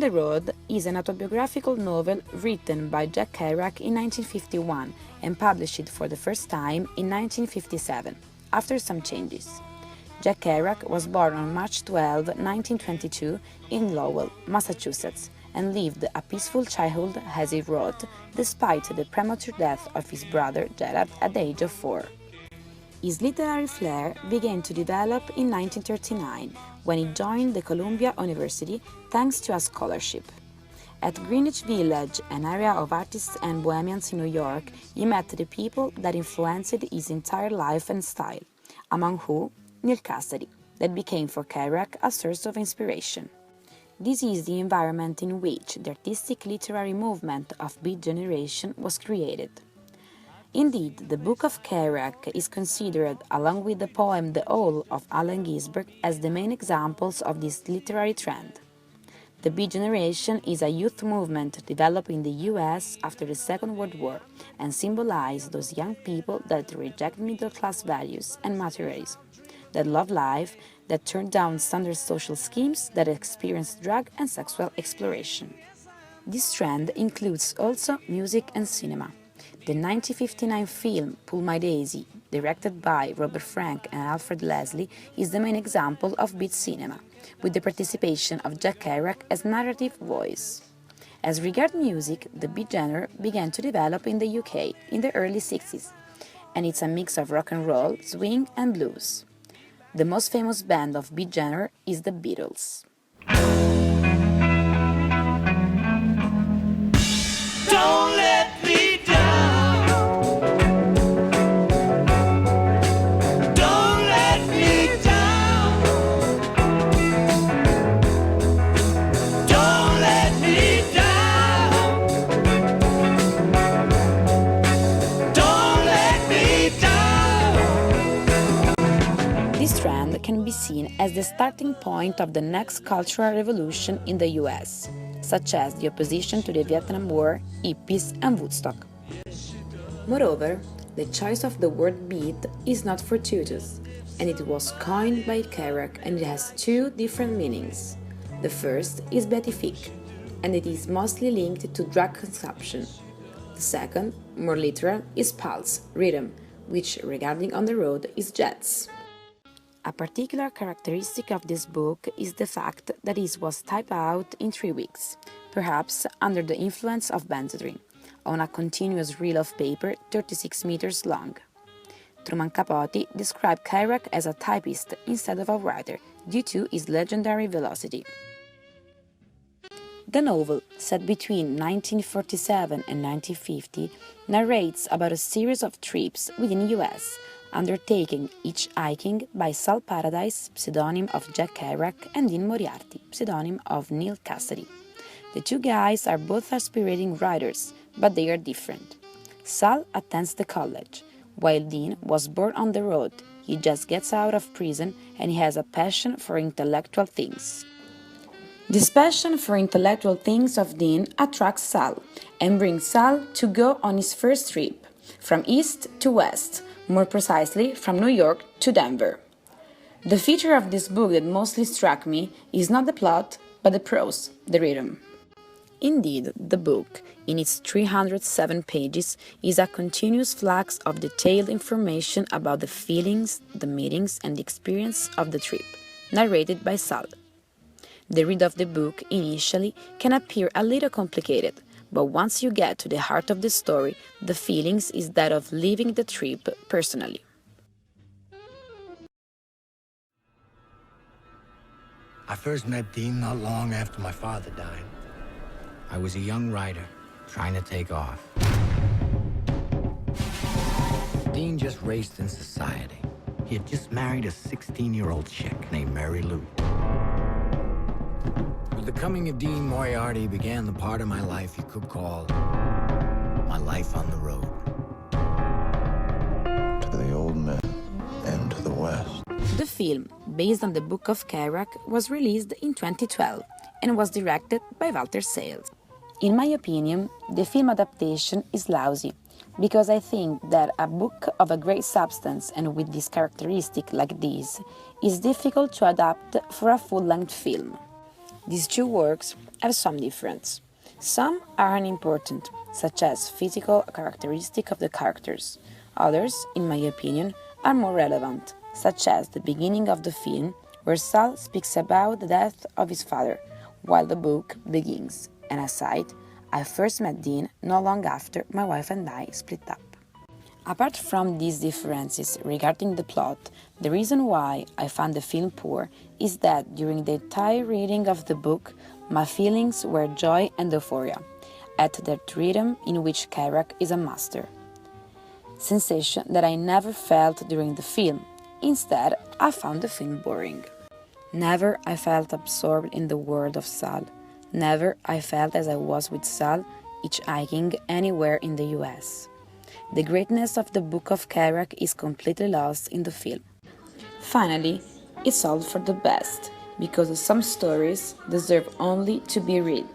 the Road is an autobiographical novel written by Jack Kerouac in 1951 and published for the first time in 1957, after some changes. Jack Kerouac was born on March 12, 1922, in Lowell, Massachusetts, and lived a peaceful childhood, as he wrote, despite the premature death of his brother Gerard at the age of 4. His literary flair began to develop in 1939, when he joined the Columbia University thanks to a scholarship. At Greenwich Village, an area of artists and bohemians in New York, he met the people that influenced his entire life and style, among whom Neal Cassady, that became for Kerouac a source of inspiration. This is the environment in which the artistic literary movement of Beat Generation was created. Indeed, the Book of Kerouac is considered, along with the poem The Owl of Allen Ginsberg, as the main examples of this literary trend. The Beat Generation is a youth movement developed in the US after the Second World War and symbolizes those young people that reject middle-class values and materialism, that love life, that turn down standard social schemes, that experience drug and sexual exploration. This trend includes also music and cinema. The 1959 film Pull My Daisy, directed by Robert Frank and Alfred Leslie, is the main example of beat cinema, with the participation of Jack Kerouac as narrative voice. As regards music, the beat genre began to develop in the UK in the early 60s, and it's a mix of rock and roll, swing and blues. The most famous band of beat genre is the Beatles. Don't let me down. Don't let me down. Don't let me down. Don't let me down. This trend can be seen as the starting point of the next cultural revolution in the US, such as the opposition to the Vietnam War, hippies, and Woodstock. Moreover, the choice of the word beat is not fortuitous, and it was coined by Kerouac, and it has two different meanings. The first is beatific, and it is mostly linked to drug consumption. The second, more literal, is pulse, rhythm, which, regarding On the Road, is jazz. A particular characteristic of this book is the fact that it was typed out in 3 weeks, perhaps under the influence of Benzodrine, on a continuous reel of paper 36 meters long. Truman Capote described Kerouac as a typist instead of a writer due to his legendary velocity. The novel, set between 1947 and 1950, narrates about a series of trips within the US, undertaken each hiking by Sal Paradise, pseudonym of Jack Kerouac, and Dean Moriarty, pseudonym of Neal Cassady. The two guys are both aspirating writers, but they are different. Sal attends the college, while Dean was born on the road. He just gets out of prison and he has a passion for intellectual things. This passion for intellectual things of Dean attracts Sal and brings Sal to go on his first trip, from east to west, more precisely from New York to Denver. The feature of this book that mostly struck me is not the plot, but the prose, the rhythm. Indeed, the book, in its 307 pages, is a continuous flux of detailed information about the feelings, the meetings, and the experience of the trip, narrated by Sal. The read of the book, initially, can appear a little complicated, but once you get to the heart of the story, the feelings is that of living the trip personally. I first met Dean not long after my father died. I was a young writer, trying to take off. Dean just raced in society. He had just married a 16-year-old chick named Mary Lou. With the coming of Dean Moriarty began the part of my life you could call my life on the road. To the old men and to the west. The film, based on the book of Kerouac, was released in 2012 and was directed by Walter Sales. In my opinion, the film adaptation is lousy, because I think that a book of a great substance and with this characteristic like this is difficult to adapt for a full-length film. These two works have some difference. Some are unimportant, such as physical characteristics of the characters. Others, in my opinion, are more relevant, such as the beginning of the film, where Sal speaks about the death of his father, while the book begins. An aside, I first met Dean not long after my wife and I split up. Apart from these differences regarding the plot, the reason why I found the film poor is that during the entire reading of the book, my feelings were joy and euphoria, at that rhythm in which Kerouac is a master. Sensation that I never felt during the film. Instead, I found the film boring. Never I felt absorbed in the world of Sal. Never I felt as I was with Sal, hitchhiking anywhere in the US. The greatness of the book of Kerouac is completely lost in the film. Finally, it's all for the best, because some stories deserve only to be read.